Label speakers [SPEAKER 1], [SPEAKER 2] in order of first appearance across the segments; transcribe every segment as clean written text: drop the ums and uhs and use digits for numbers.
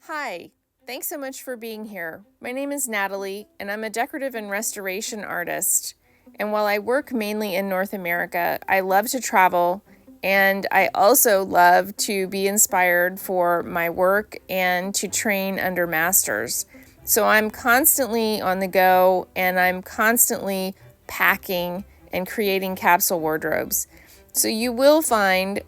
[SPEAKER 1] Hi, thanks so much for being here. My name is Natalie, and I'm a decorative and restoration artist. And while I work mainly in North America, I love to travel, and I also love to be inspired for my work and to train under masters. So I'm constantly on the go, and I'm constantly packing and creating capsule wardrobes. So you will find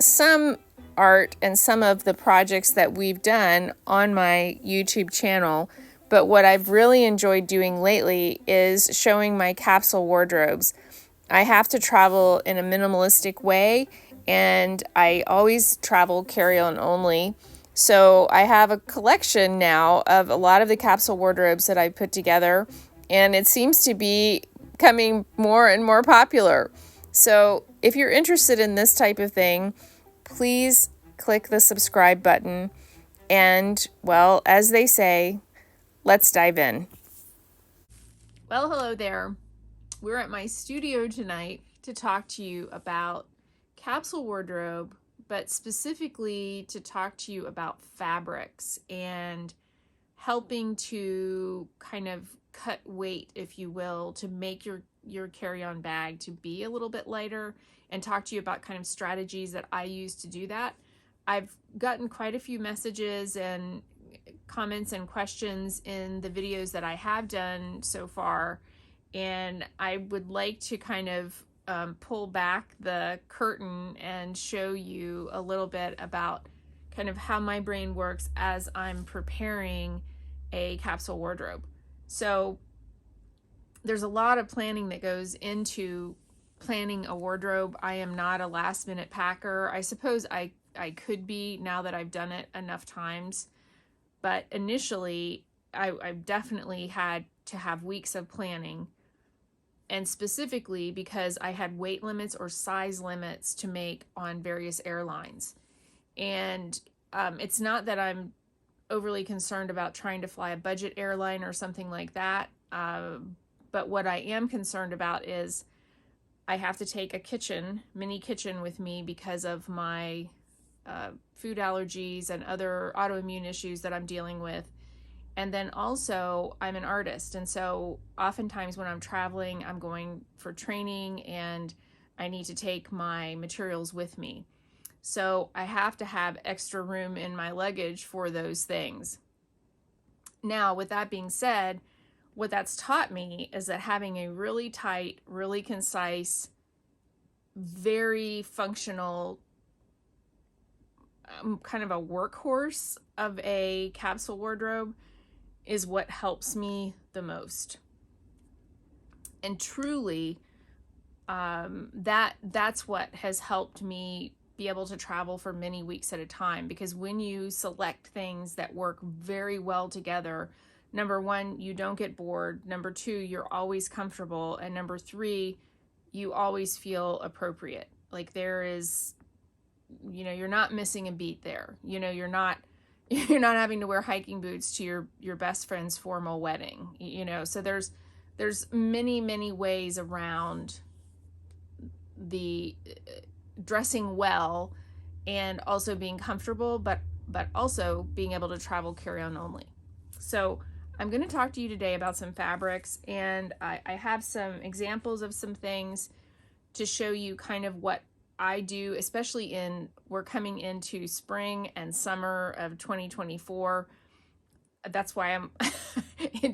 [SPEAKER 1] some art and some of the projects that we've done on my YouTube channel. But what I've really enjoyed doing lately is showing my capsule wardrobes. I have to travel in a minimalistic way, and I always travel carry-on only. So I have a collection now of a lot of the capsule wardrobes that I put together, and it seems to be becoming more and more popular. So if you're interested in this type of thing, please click the subscribe button. And, well, as they say, let's dive in. Well, hello there. We're at my studio tonight to talk to you about capsule wardrobe, but specifically to talk to you about fabrics and helping to kind of cut weight, if you will, to make your carry-on bag to be a little bit lighter, and talk to you about kind of strategies that I use to do that. I've gotten quite a few messages and comments and questions in the videos that I have done so far, and I would like to kind of pull back the curtain and show you a little bit about kind of how my brain works as I'm preparing a capsule wardrobe. So there's a lot of planning that goes into planning a wardrobe. I am not a last minute packer. I suppose I could be now that I've done it enough times. But initially, I've definitely had to have weeks of planning, and specifically because I had weight limits or size limits to make on various airlines. And it's not that I'm overly concerned about trying to fly a budget airline or something like that. But what I am concerned about is I have to take a mini kitchen with me because of my food allergies and other autoimmune issues that I'm dealing with. And then also, I'm an artist. And so oftentimes when I'm traveling, I'm going for training and I need to take my materials with me. So I have to have extra room in my luggage for those things. Now, with that being said, what that's taught me is that having a really tight, really concise, very functional, kind of a workhorse of a capsule wardrobe is what helps me the most. And truly, that's what has helped me be able to travel for many weeks at a time, because when you select things that work very well together, number one, you don't get bored. Number two, you're always comfortable. And number three, you always feel appropriate. Like there is, you're not missing a beat there. You're not having to wear hiking boots to your best friend's formal wedding. So there's many ways around the dressing well and also being comfortable, but also being able to travel carry-on only. So I'm going to talk to you today about some fabrics, and I have some examples of some things to show you kind of what I do, especially we're coming into spring and summer of 2024. That's why I'm,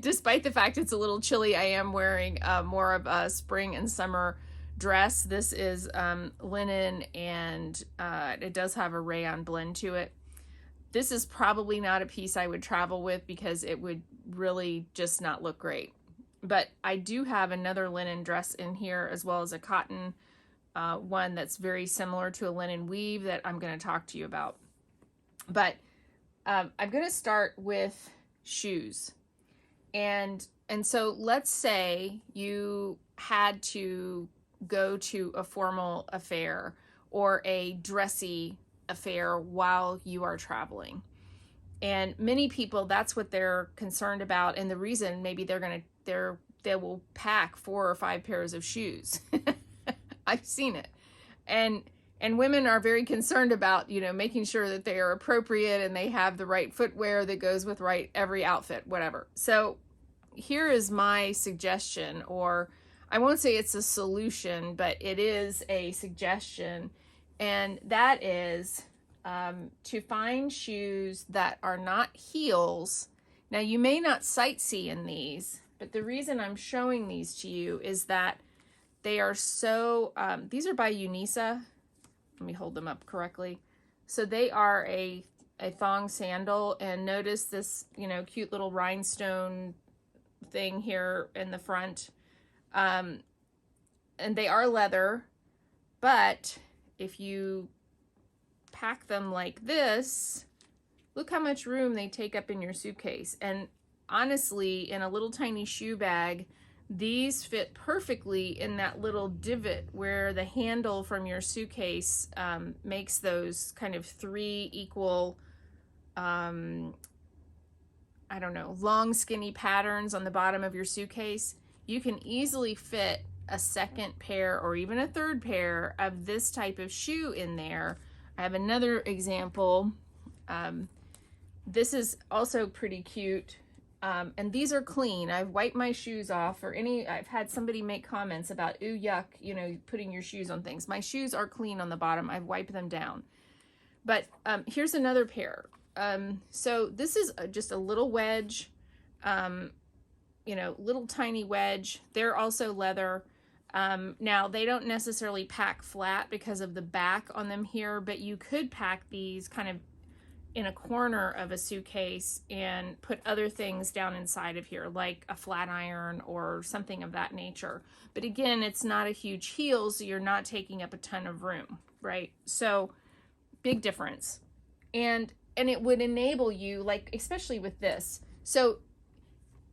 [SPEAKER 1] despite the fact it's a little chilly, I am wearing more of a spring and summer dress. This is linen, and it does have a rayon blend to it. This is probably not a piece I would travel with because it would really just not look great. But I do have another linen dress in here, as well as a cotton one that's very similar to a linen weave that I'm going to talk to you about. But I'm going to start with shoes. And so let's say you had to go to a formal affair or a dressy affair while you are traveling. And many people, that's what they're concerned about, and the reason maybe they will pack 4 or 5 pairs of shoes. I've seen it. And And women are very concerned about, you know, making sure that they are appropriate and they have the right footwear that goes with every outfit, whatever. So here is my suggestion, or I won't say it's a solution, but it is a suggestion. And that is to find shoes that are not heels. Now, you may not sightsee in these, but the reason I'm showing these to you is that they are so, these are by Unisa. Let me hold them up correctly. So they are a thong sandal, and notice this, you know, cute little rhinestone thing here in the front. And they are leather, but if you pack them like this, look how much room they take up in your suitcase. And honestly, in a little tiny shoe bag, these fit perfectly in that little divot where the handle from your suitcase makes those kind of 3 equal, I don't know, long skinny patterns on the bottom of your suitcase. You can easily fit a second pair or even a third pair of this type of shoe in there. I have another example. This is also pretty cute. And these are clean. I've wiped my shoes off, I've had somebody make comments about, ooh, yuck, you know, putting your shoes on things. My shoes are clean on the bottom. I've wiped them down. But here's another pair. So this is just a little wedge, you know, little tiny wedge. They're also leather. Now, they don't necessarily pack flat because of the back on them here, but you could pack these kind of in a corner of a suitcase and put other things down inside of here, like a flat iron or something of that nature. But again, it's not a huge heel, so you're not taking up a ton of room, right? So big difference. And it would enable you, like, especially with this. So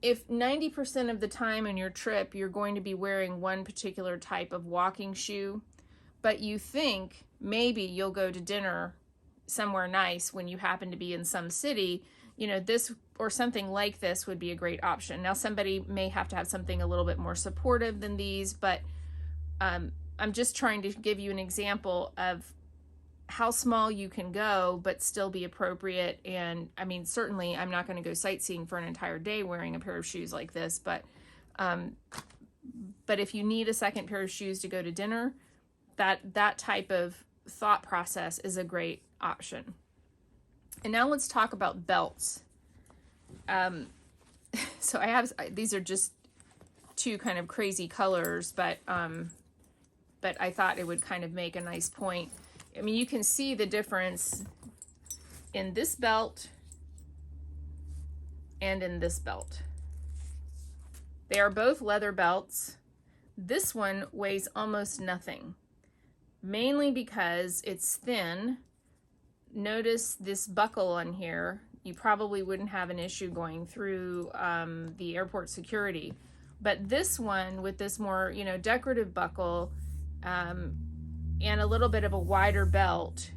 [SPEAKER 1] if 90% of the time in your trip, you're going to be wearing one particular type of walking shoe, but you think maybe you'll go to dinner somewhere nice when you happen to be in some city, you know, this or something like this would be a great option. Now, somebody may have to have something a little bit more supportive than these, but I'm just trying to give you an example of how small you can go but still be appropriate. And I mean, certainly I'm not going to go sightseeing for an entire day wearing a pair of shoes like this, but if you need a second pair of shoes to go to dinner, that type of thought process is a great option. And now let's talk about belts. So these are just 2 kind of crazy colors, but I thought it would kind of make a nice point. I mean, you can see the difference in this belt and in this belt. They are both leather belts. This one weighs almost nothing, mainly because it's thin. Notice this buckle on here. You probably wouldn't have an issue going through the airport security. But this one with this more, you know, decorative buckle and a little bit of a wider belt,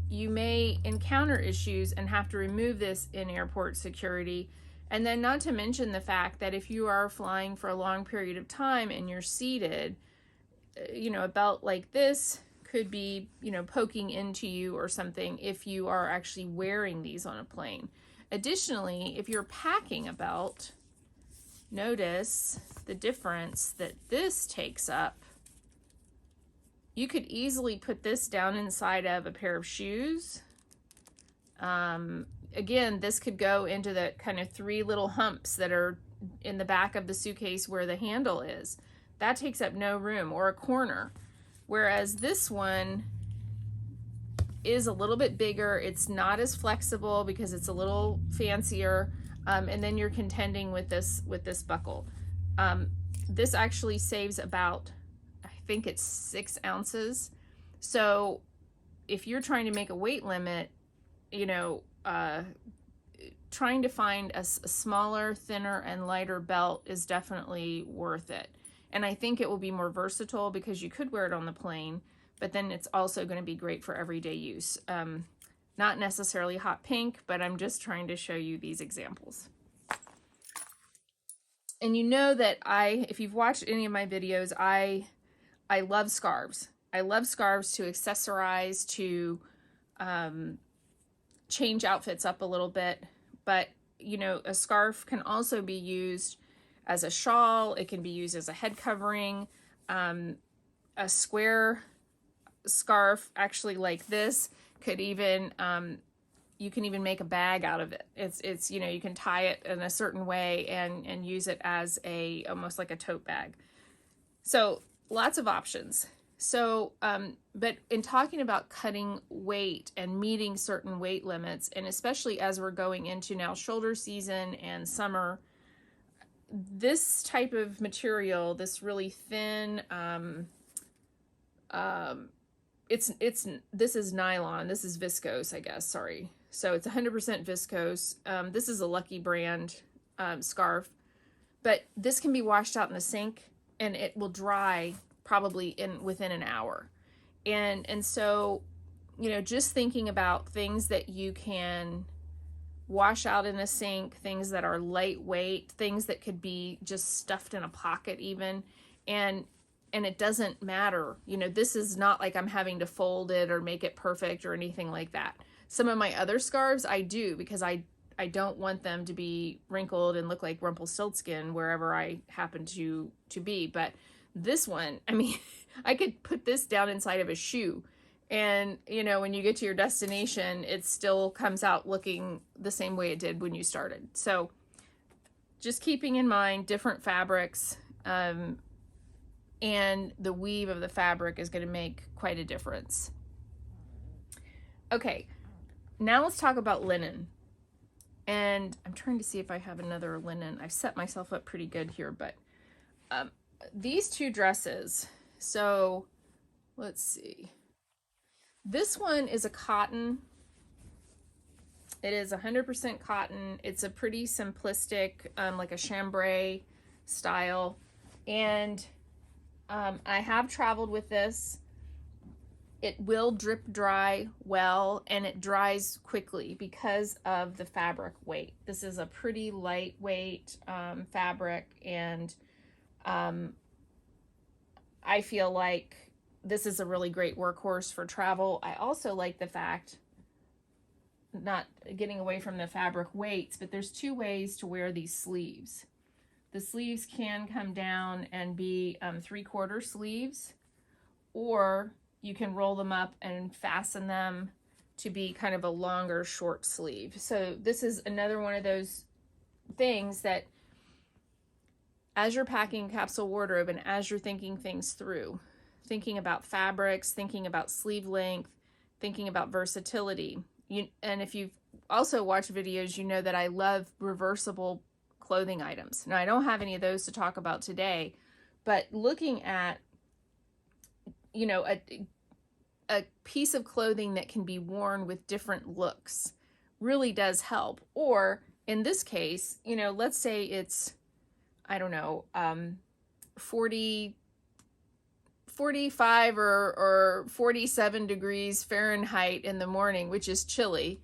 [SPEAKER 1] you may encounter issues and have to remove this in airport security. And then not to mention the fact that if you are flying for a long period of time and you're seated, you know, a belt like this could be, you know, poking into you or something if you are actually wearing these on a plane. Additionally, if you're packing a belt, notice the difference that this takes up. You could easily put this down inside of a pair of shoes. Again, this could go into the kind of 3 little humps that are in the back of the suitcase where the handle is. That takes up no room, or a corner. Whereas this one is a little bit bigger. It's not as flexible because it's a little fancier. And then you're contending with this buckle. This actually saves about, I think it's 6 ounces. So if you're trying to make a weight limit, you know, trying to find a smaller, thinner, and lighter belt is definitely worth it. And I think it will be more versatile because you could wear it on the plane, but then it's also going to be great for everyday use. Not necessarily hot pink, but I'm just trying to show you these examples. And you know that if you've watched any of my videos, I love scarves. I love scarves to accessorize, to change outfits up a little bit, but you know, a scarf can also be used as a shawl. It can be used as a head covering. A square scarf, actually like this, could even you can even make a bag out of it. It's you know, you can tie it in a certain way and use it as a almost like a tote bag. So lots of options. So, but in talking about cutting weight and meeting certain weight limits, and especially as we're going into now shoulder season and summer, this type of material, this really thin, this is nylon, this is viscose, I guess, sorry. So it's 100% viscose. This is a Lucky brand scarf, but this can be washed out in the sink and it will dry probably within an hour. And so, you know, just thinking about things that you can wash out in a sink, things that are lightweight, things that could be just stuffed in a pocket even, and it doesn't matter. You know, this is not like I'm having to fold it or make it perfect or anything like that. Some of my other scarves I do, because I don't want them to be wrinkled and look like Rumpelstiltskin wherever I happen to be. But this one, I mean, I could put this down inside of a shoe, and you know, when you get to your destination, it still comes out looking the same way it did when you started. So just keeping in mind different fabrics, and the weave of the fabric is going to make quite a difference. Okay, now let's talk about linen. And I'm trying to see if I have another linen. I've set myself up pretty good here, but these two dresses. So let's see. This one is a cotton. It is 100% cotton. It's a pretty simplistic, like a chambray style. And I have traveled with this. It will drip dry well, and it dries quickly because of the fabric weight. This is a pretty lightweight fabric, and I feel like this is a really great workhorse for travel. I also like the fact, not getting away from the fabric weights, but there's two ways to wear these sleeves. The sleeves can come down and be 3/4 sleeves, or you can roll them up and fasten them to be kind of a longer short sleeve. So this is another one of those things that, as you're packing capsule wardrobe and as you're thinking things through, thinking about fabrics, thinking about sleeve length, thinking about versatility. And if you've also watched videos, you know that I love reversible clothing items. Now, I don't have any of those to talk about today, but looking at, you know, a piece of clothing that can be worn with different looks really does help. Or in this case, you know, let's say it's, I don't know, 45 or 47 degrees Fahrenheit in the morning, which is chilly.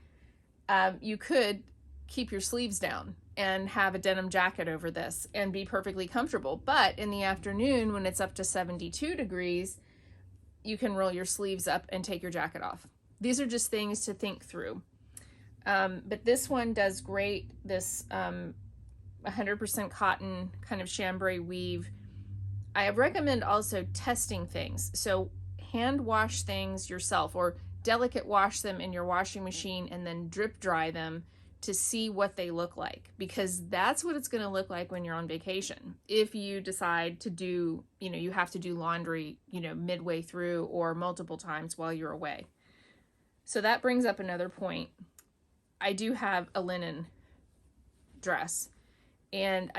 [SPEAKER 1] You could keep your sleeves down and have a denim jacket over this and be perfectly comfortable. But in the afternoon, when it's up to 72 degrees, you can roll your sleeves up and take your jacket off. These are just things to think through. But this one does great. This 100% cotton kind of chambray weave. I recommend also testing things. So hand wash things yourself, or delicate wash them in your washing machine and then drip dry them to see what they look like, because that's what it's going to look like when you're on vacation. If you decide to do, you know, you have to do laundry, you know, midway through or multiple times while you're away. So that brings up another point. I do have a linen dress, and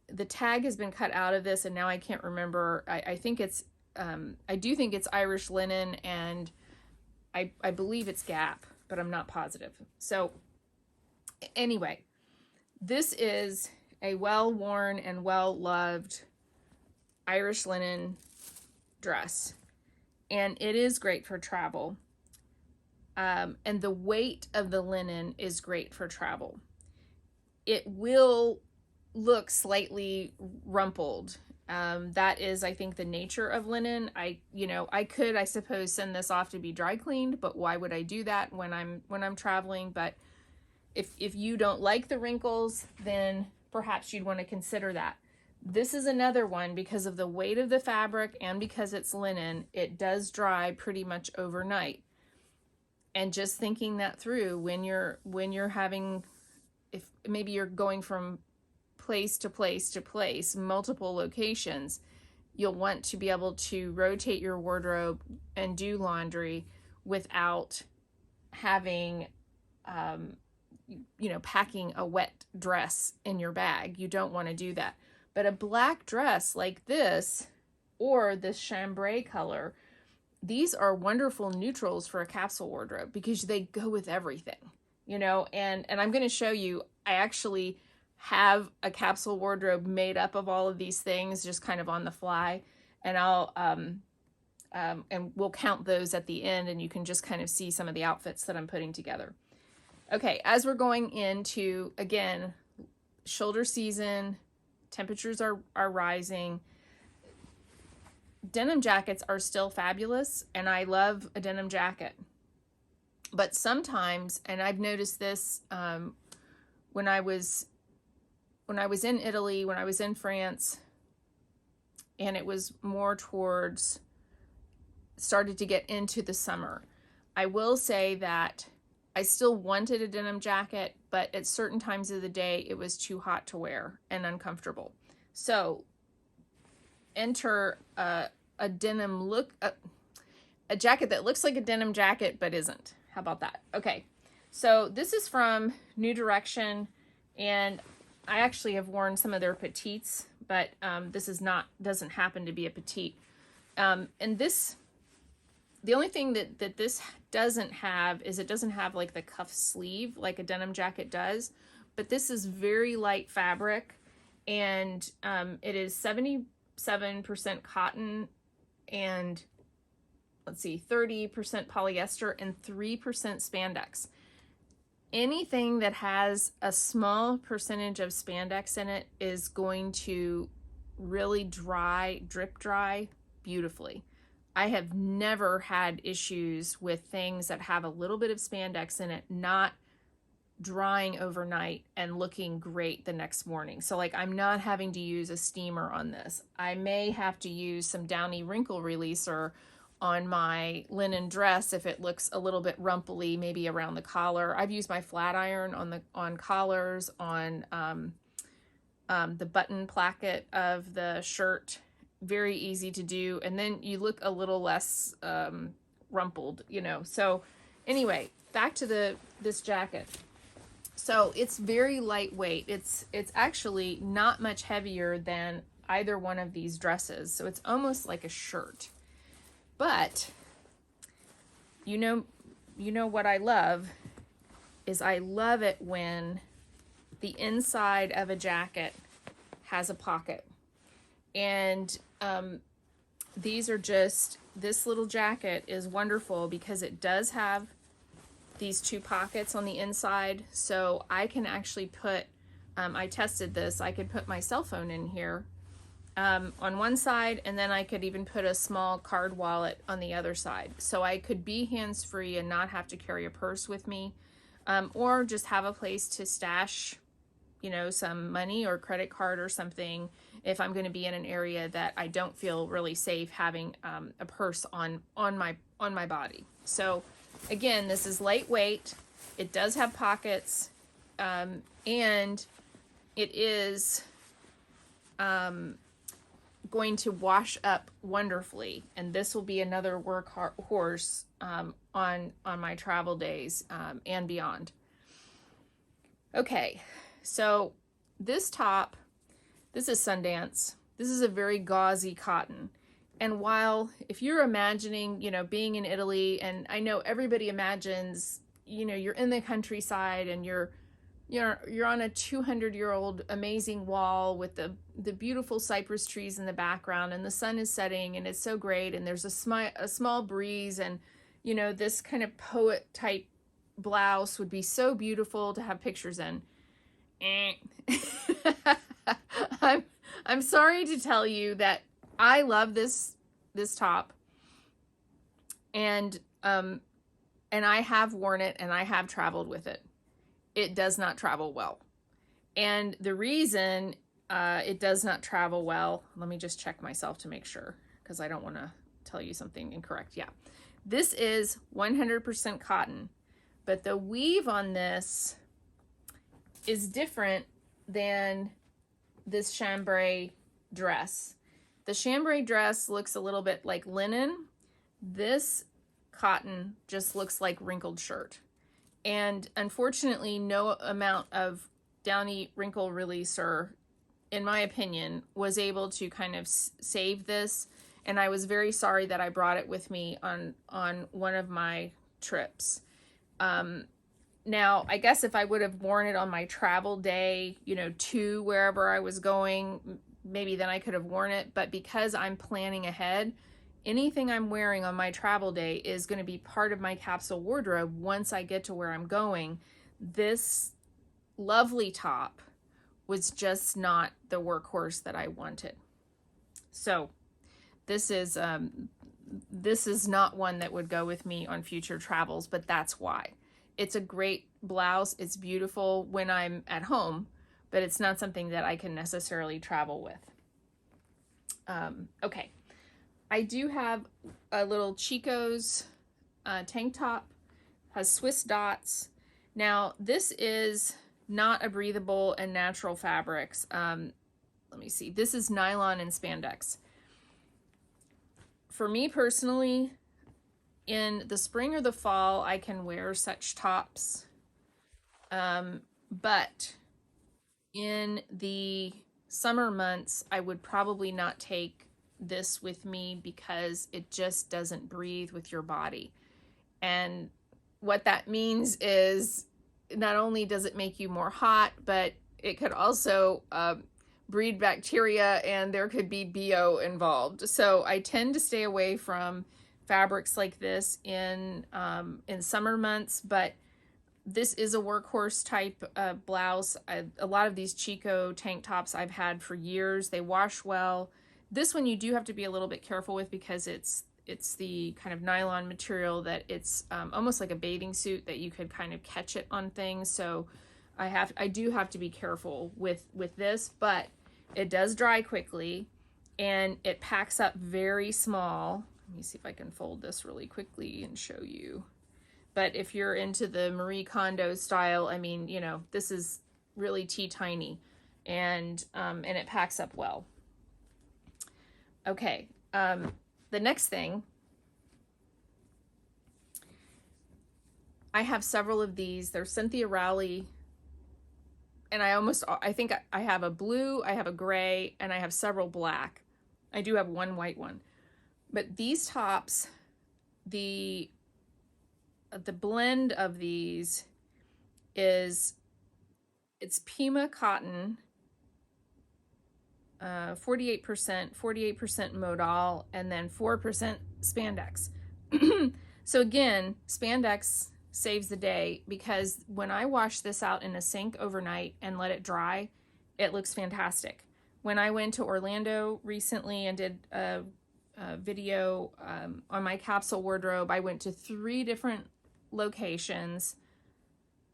[SPEAKER 1] the tag has been cut out of this, and now I can't remember. I think it's I do think it's Irish linen, and I believe it's Gap, but I'm not positive. So anyway, this is a well-worn and well-loved Irish linen dress, and it is great for travel. And the weight of the linen is great for travel. It will look slightly rumpled That is, I think, the nature of linen. I could, I suppose, send this off to be dry cleaned, but why would I do that when I'm traveling? But if you don't like the wrinkles, then perhaps you'd want to consider that. This is another one, because of the weight of the fabric and because it's linen, it does dry pretty much overnight. And just thinking that through when you're having, if maybe you're going from place to place to place, multiple locations, you'll want to be able to rotate your wardrobe and do laundry without having, packing a wet dress in your bag. You don't want to do that. But a black dress like this, or this chambray color, these are wonderful neutrals for a capsule wardrobe because they go with everything, and I'm going to show you, I actually have a capsule wardrobe made up of all of these things, just kind of on the fly, and and we'll count those at the end, and you can just kind of see some of the outfits that I'm putting together. Okay, as we're going into, again, shoulder season, temperatures are rising. Denim jackets are still fabulous, and I love a denim jacket. But sometimes, and I've noticed this when I was in Italy, when I was in France, and it was more towards, started to get into the summer, I will say that I still wanted a denim jacket, but at certain times of the day, it was too hot to wear and uncomfortable. So enter a denim look, a jacket that looks like a denim jacket, but isn't. How about that? Okay, so this is from New Direction, and I actually have worn some of their petites, but this is doesn't happen to be a petite. And this, the only thing that this doesn't have is it doesn't have like the cuff sleeve like a denim jacket does, but this is very light fabric, and it is 77% cotton and, let's see, 30% polyester and 3% spandex. Anything that has a small percentage of spandex in it is going to really drip dry beautifully. I have never had issues with things that have a little bit of spandex in it not drying overnight and looking great the next morning. So like, I'm not having to use a steamer on this. I may have to use some Downy wrinkle releaser on my linen dress if it looks a little bit rumply, maybe around the collar. I've used my flat iron on collars, on the button placket of the shirt. Very easy to do, and then you look a little less rumpled, So anyway, back to this jacket. So it's very lightweight. It's actually not much heavier than either one of these dresses. So it's almost like a shirt. But you know what I love is I love it when the inside of a jacket has a pocket. And these are just, this little jacket is wonderful because it does have these two pockets on the inside, so I can actually put, I tested this, I could put my cell phone in here on one side, and then I could even put a small card wallet on the other side. So I could be hands-free and not have to carry a purse with me, or just have a place to stash, some money or credit card or something if I'm going to be in an area that I don't feel really safe having a purse on my body. So again, this is lightweight. It does have pockets, and it is going to wash up wonderfully. And this will be another workhorse on my travel days and beyond. Okay, so this top, this is Sundance. This is a very gauzy cotton. And while, if you're imagining, being in Italy, and I know everybody imagines, you're in the countryside and you're on a 200-year-old amazing wall with the beautiful cypress trees in the background, and the sun is setting and it's so great, and there's a small breeze, and this kind of poet type blouse would be so beautiful to have pictures in. I'm sorry to tell you that I love this top, and I have worn it and I have traveled with it. It does not travel well. And the reason it does not travel well, let me just check myself to make sure, because I don't want to tell you something incorrect. Yeah, this is 100% cotton, but the weave on this is different than this chambray dress. The chambray dress looks a little bit like linen. This cotton just looks like wrinkled shirt. And unfortunately, no amount of Downy wrinkle releaser, in my opinion, was able to kind of save this. And I was very sorry that I brought it with me on one of my trips. Now, I guess if I would have worn it on my travel day, you know, to wherever I was going, maybe then I could have worn it. But because I'm planning ahead, anything I'm wearing on my travel day is going to be part of my capsule wardrobe once I get to where I'm going. This lovely top was just not the workhorse that I wanted. So this is not one that would go with me on future travels, but that's why. It's a great blouse. It's beautiful when I'm at home, but it's not something that I can necessarily travel with. Okay. I do have a little Chico's tank top, has Swiss dots. Now, this is not a breathable and natural fabrics. Let me see. This is nylon and spandex. For me personally, in the spring or the fall, I can wear such tops. But in the summer months, I would probably not take this with me because it just doesn't breathe with your body. And what that means is not only does it make you more hot, but it could also breed bacteria, and there could be BO involved. So I tend to stay away from fabrics like this in summer months, but this is a workhorse type blouse. A lot of these Chico tank tops I've had for years. They wash well. This one you do have to be a little bit careful with because it's the kind of nylon material that it's almost like a bathing suit that you could kind of catch it on things. So I do have to be careful with this, but it does dry quickly and it packs up very small. Let me see if I can fold this really quickly and show you. But if you're into the Marie Kondo style, I mean, you know, this is really tiny, and it packs up well. Okay, the next thing, I have several of these. They're Cynthia Rowley, and I think I have a blue, I have a gray, and I have several black. I do have one white one. But these tops, the blend of these is, it's Pima cotton, 48% modal, and then 4% spandex. So again, spandex saves the day because when I wash this out in a sink overnight and let it dry, it looks fantastic. When I went to Orlando recently and did a video on my capsule wardrobe, I went to 3 different locations.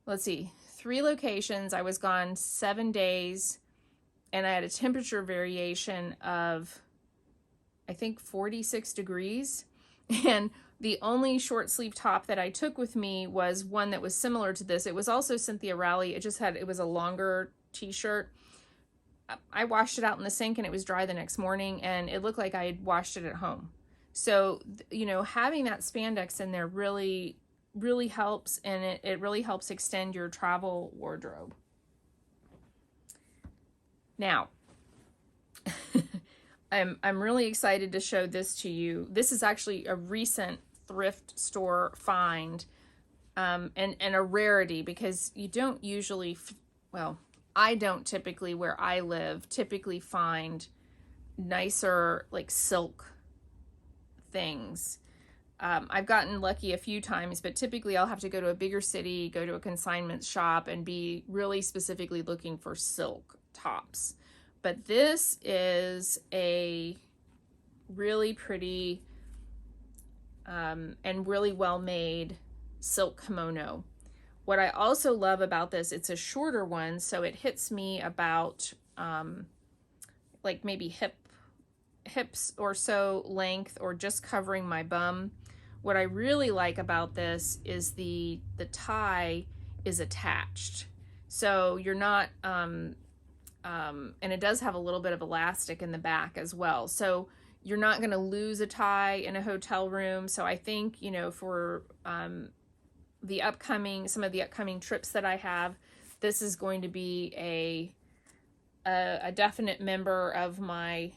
[SPEAKER 1] Let's see, 3 locations. I was gone 7 days, and I had a temperature variation of, I think, 46 degrees. And the only short sleeve top that I took with me was one that was similar to this. It was also Cynthia Rowley. It was a longer t-shirt. I washed it out in the sink and it was dry the next morning, and it looked like I had washed it at home. So, you know, having that spandex in there really helps, and it really helps extend your travel wardrobe. Now, I'm really excited to show this to you. This is actually a recent thrift store find, and a rarity because you don't usually, well, I don't typically, where I live, typically find nicer like silk things. I've gotten lucky a few times, but typically I'll have to go to a bigger city, go to a consignment shop, and be really specifically looking for silk tops. But this is a really pretty and really well made silk kimono. What I also love about this, it's a shorter one, so it hits me about like maybe hips or so length, or just covering my bum. What I really like about this is the tie is attached, so you're not and it does have a little bit of elastic in the back as well, so you're not going to lose a tie in a hotel room. So I think, you know, for some of the upcoming trips that I have, this is going to be a definite member of my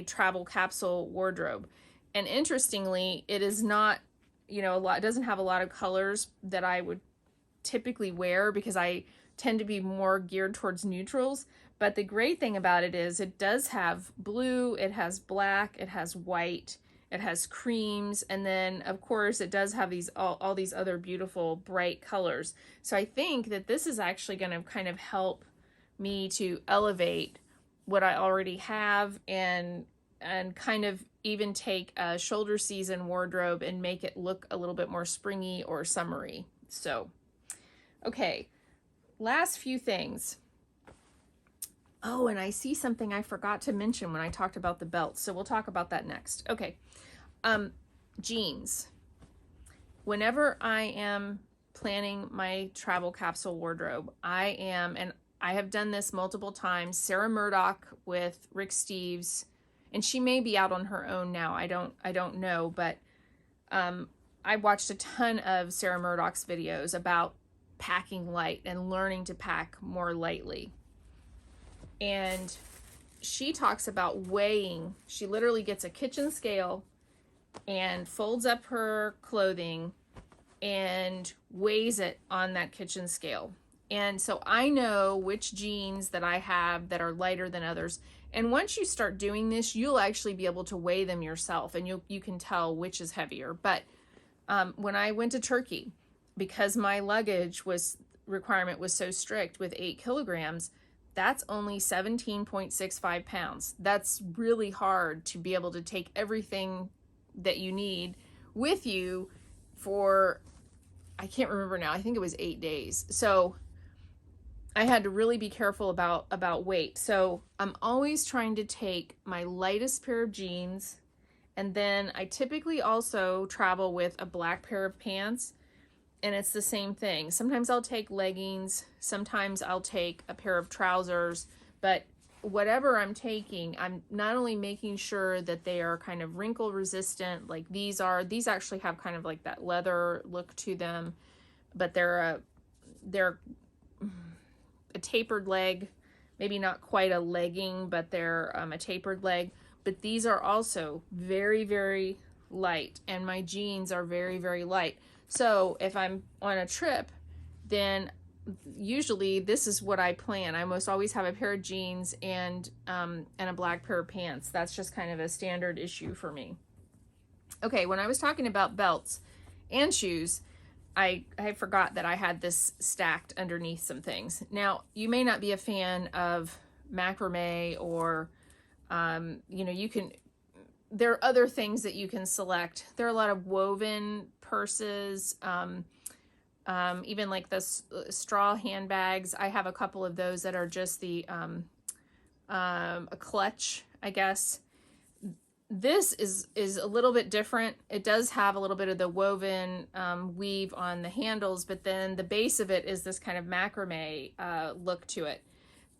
[SPEAKER 1] travel capsule wardrobe. And interestingly, it is not, you know, it doesn't have a lot of colors that I would typically wear, because I tend to be more geared towards neutrals. But the great thing about it is it does have blue, it has black, it has white, it has creams, and then of course it does have these all these other beautiful bright colors. So I think that this is actually going to kind of help me to elevate what I already have, and kind of even take a shoulder season wardrobe and make it look a little bit more springy or summery. So, okay, last few things. Oh, and I see something I forgot to mention when I talked about the belt, so we'll talk about that next. Okay, jeans. Whenever I am planning my travel capsule wardrobe, and I have done this multiple times. Sarah Murdoch with Rick Steves, and she may be out on her own now. I don't know, but I watched a ton of Sarah Murdoch's videos about packing light and learning to pack more lightly. And she talks about weighing. She literally gets a kitchen scale and folds up her clothing and weighs it on that kitchen scale. And so I know which jeans that I have that are lighter than others. And once you start doing this, you'll actually be able to weigh them yourself, and you can tell which is heavier. But when I went to Turkey, because my luggage requirement was so strict with 8 kilograms, that's only 17.65 pounds. That's really hard to be able to take everything that you need with you for, I can't remember now, I think it was 8 days. So I had to really be careful about weight. So I'm always trying to take my lightest pair of jeans, and then I typically also travel with a black pair of pants, and it's the same thing. Sometimes I'll take leggings, sometimes I'll take a pair of trousers, but whatever I'm taking, I'm not only making sure that they are kind of wrinkle resistant, like these actually have kind of like that leather look to them, but they're a tapered leg, maybe not quite a legging, but they're a tapered leg. But these are also very, very light, and my jeans are very, very light. So if I'm on a trip, then usually this is what I plan. I almost always have a pair of jeans and a black pair of pants. That's just kind of a standard issue for me. Okay, when I was talking about belts and shoes, I forgot that I had this stacked underneath some things. Now, you may not be a fan of macrame, or there are other things that you can select. There are a lot of woven purses, even like the straw handbags. I have a couple of those that are just a clutch, I guess. This is a little bit different. It does have a little bit of the woven weave on the handles, but then the base of it is this kind of macrame look to it.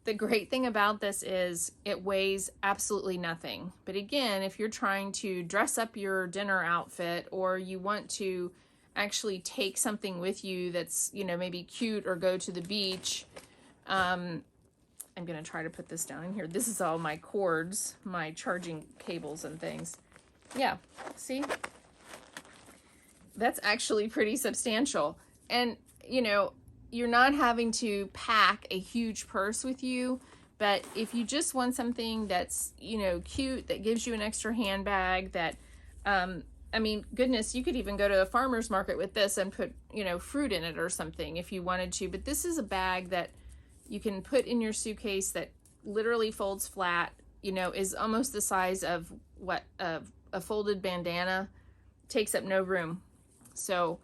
[SPEAKER 1] The great thing about this is it weighs absolutely nothing. But again, if you're trying to dress up your dinner outfit, or you want to actually take something with you that's, maybe cute, or go to the beach, I'm going to try to put this down in here. This is all my cords, my charging cables and things. Yeah, see? That's actually pretty substantial. And, you're not having to pack a huge purse with you, but if you just want something that's, cute, that gives you an extra handbag, that, goodness, you could even go to a farmer's market with this and put, fruit in it or something if you wanted to. But this is a bag that you can put in your suitcase that literally folds flat, you know, is almost the size of what a folded bandana, takes up no room. So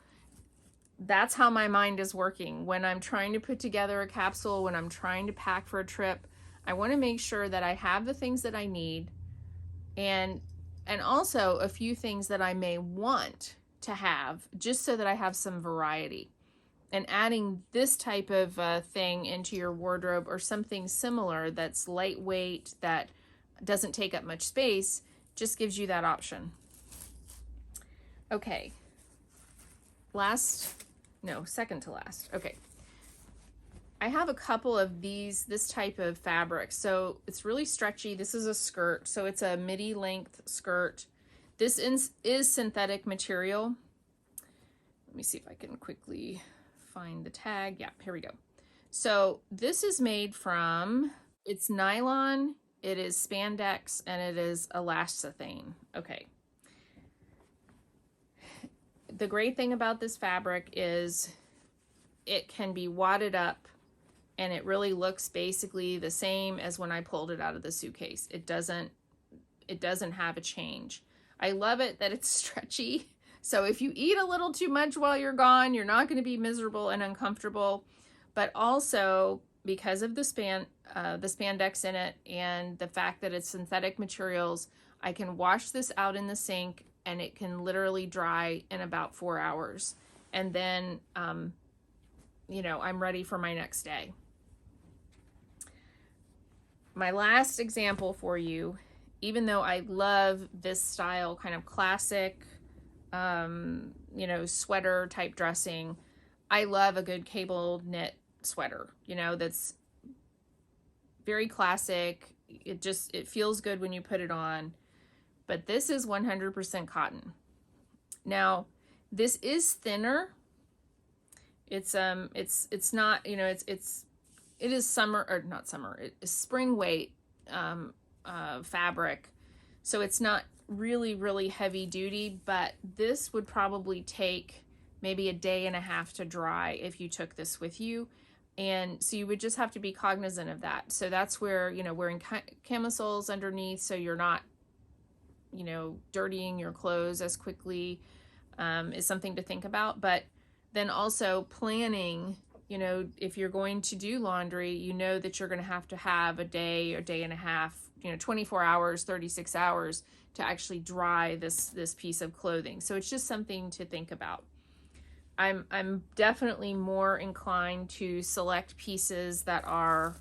[SPEAKER 1] that's how my mind is working. When I'm trying to put together a capsule, when I'm trying to pack for a trip, I want to make sure that I have the things that I need, and also a few things that I may want to have, just so that I have some variety. And adding this type of thing into your wardrobe, or something similar that's lightweight, that doesn't take up much space, just gives you that option. Okay, second to last. Okay, I have a couple of this type of fabric. So it's really stretchy. This is a skirt, so it's a midi length skirt. This is synthetic material. Let me see if I can quickly find the tag. Yeah, here we go. So this is made from, it's nylon, it is spandex, and it is elastane. Okay. The great thing about this fabric is it can be wadded up, and it really looks basically the same as when I pulled it out of the suitcase. It doesn't have a change. I love it that it's stretchy. So if you eat a little too much while you're gone, you're not going to be miserable and uncomfortable. But also, because of the spandex in it, and the fact that it's synthetic materials, I can wash this out in the sink, and it can literally dry in about 4 hours. And then, you know, I'm ready for my next day. My last example for you, even though I love this style, kind of classic, you know, sweater type dressing, I love a good cable knit sweater, you know, that's very classic. It feels good when you put it on. But this is 100% cotton. Now, this is thinner. It's not, you know, it is summer, or not summer, it's spring weight fabric. So it's not really heavy duty, but this would probably take maybe a day and a half to dry if you took this with you. And so you would just have to be cognizant of that. So that's where, you know, wearing camisoles underneath, so you're not, you know, dirtying your clothes as quickly, is something to think about. But then also planning, you know, if you're going to do laundry, you know that you're going to have a day or day and a half, you know, 24 hours, 36 hours to actually dry this piece of clothing. So it's just something to think about. I'm definitely more inclined to select pieces that are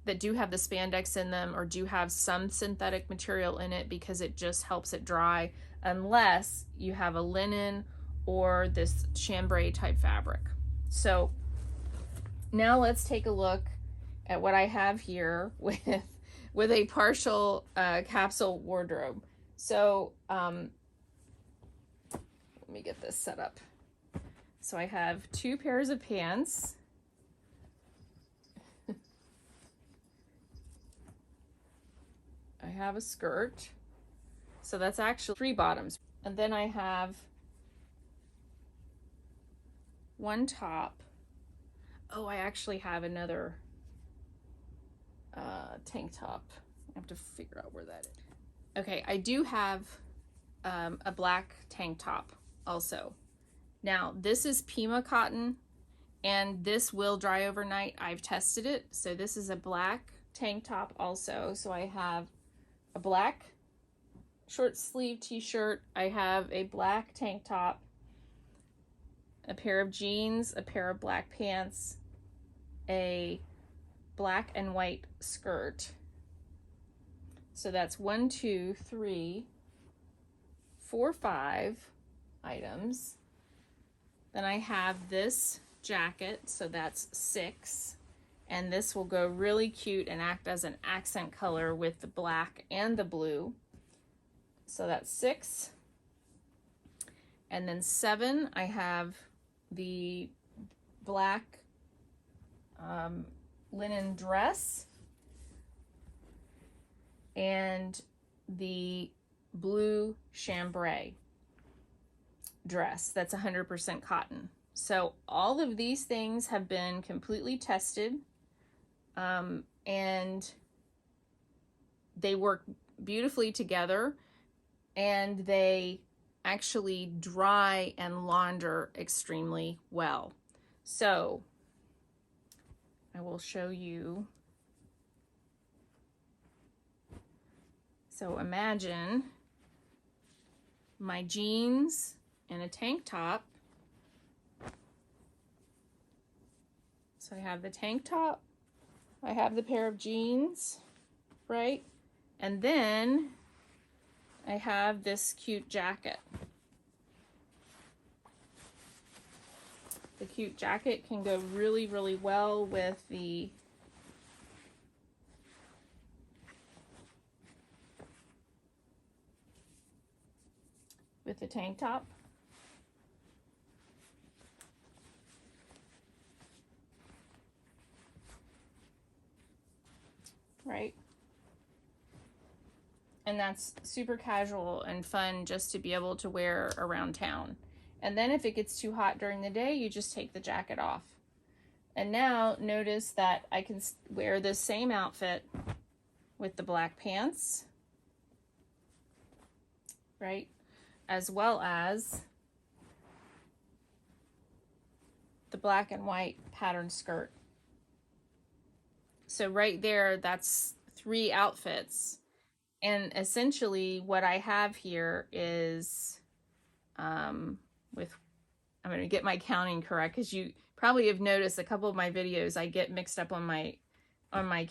[SPEAKER 1] that do have the spandex in them, or do have some synthetic material in it, because it just helps it dry, unless you have a linen or this chambray type fabric. So now let's take a look at what I have here with a partial capsule wardrobe. So let me get this set up. So I have 2 pairs of pants. I have a skirt. So that's actually 3 bottoms. And then I have 1 top. Oh, I actually have another tank top. I have to figure out where that is. Okay, I do have a black tank top also. Now, this is Pima cotton, and this will dry overnight. I've tested it. So this is a black tank top also. So I have a black short sleeve t-shirt. I have a black tank top, a pair of jeans, a pair of black pants, a black and white skirt. So that's 1, 2, 3, 4, 5 items. Then I have this jacket, so that's 6. And this will go really cute and act as an accent color with the black and the blue. So that's 6. And then 7, I have the black linen dress and the blue chambray dress. That's 100% cotton. So all of these things have been completely tested. and they work beautifully together, and they actually dry and launder extremely well. So I will show you. So imagine my jeans and a tank top. So I have the tank top, I have the pair of jeans, right? And then I have this cute jacket. The cute jacket can go really, really well with the tank top. Right? And that's super casual and fun just to be able to wear around town. And then if it gets too hot during the day, you just take the jacket off. And now notice that I can wear this same outfit with the black pants, right? As well as the black and white pattern skirt. So right there, that's 3 outfits. And essentially what I have here is, with, I'm going to get my counting correct, because you probably have noticed a couple of my videos, I get mixed up on my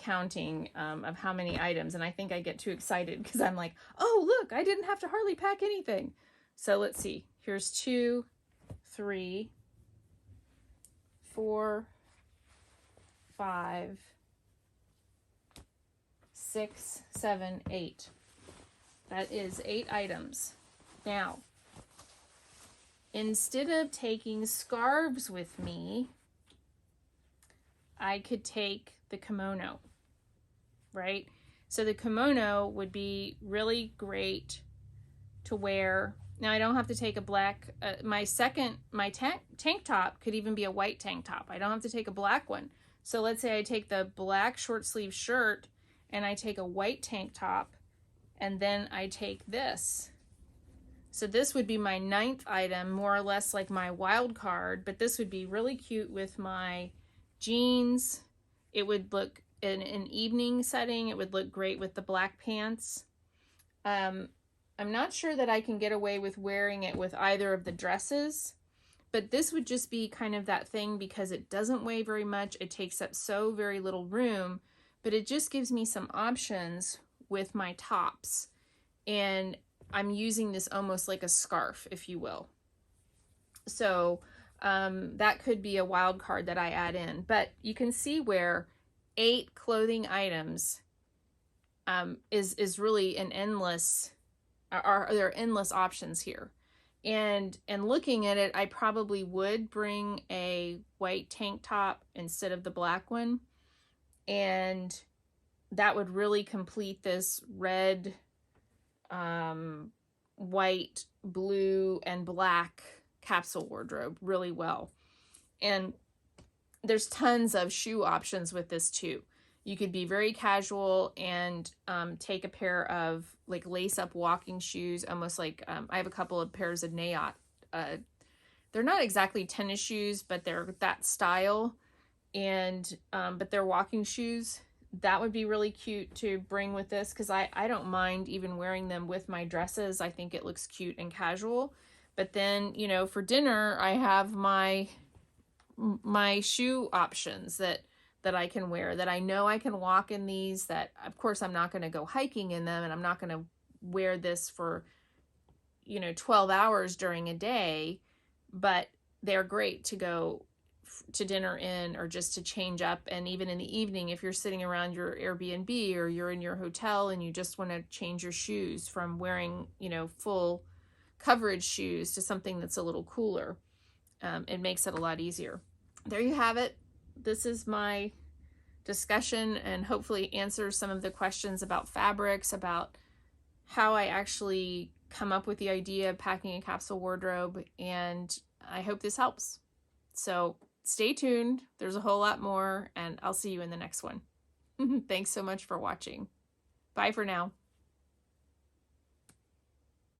[SPEAKER 1] counting of how many items. And I think I get too excited because I'm like, oh, look, I didn't have to hardly pack anything. So let's see. Here's 2, 3, 4, 5, 6, 7, 8. That is 8 items. Now, instead of taking scarves with me, I could take the kimono, right? So the kimono would be really great to wear. Now I don't have to take a black, my tank top could even be a white tank top. I don't have to take a black one. So let's say I take the black short sleeve shirt and I take a white tank top, and then I take this. So this would be my 9th item, more or less like my wild card, but this would be really cute with my jeans. It would look in an evening setting. It would look great with the black pants. I'm not sure that I can get away with wearing it with either of the dresses, but this would just be kind of that thing because it doesn't weigh very much. It takes up so very little room, but it just gives me some options with my tops. And I'm using this almost like a scarf, if you will. So that could be a wild card that I add in. But you can see where 8 clothing items is really an endless, there are endless options here. And looking at it, I probably would bring a white tank top instead of the black one. And that would really complete this red, white, blue, and black capsule wardrobe really well. And there's tons of shoe options with this too. You could be very casual and take a pair of like lace up walking shoes, almost like I have a couple of pairs of Nayot. They're not exactly tennis shoes, but they're that style. And but they're walking shoes. That would be really cute to bring with this, because I don't mind even wearing them with my dresses. I think it looks cute and casual. But then, you know, for dinner, I have my shoe options that I can wear, that I know I can walk in these, that of course I'm not going to go hiking in them, and I'm not going to wear this for, you know, 12 hours during a day, but they're great to go to dinner in, or just to change up. And even in the evening, if you're sitting around your Airbnb or you're in your hotel and you just want to change your shoes from wearing, you know, full coverage shoes to something that's a little cooler, it makes it a lot easier. There you have it. This is my discussion, and hopefully answers some of the questions about fabrics, about how I actually come up with the idea of packing a capsule wardrobe, and I hope this helps. So stay tuned. There's a whole lot more, and I'll see you in the next one. Thanks so much for watching. Bye for now.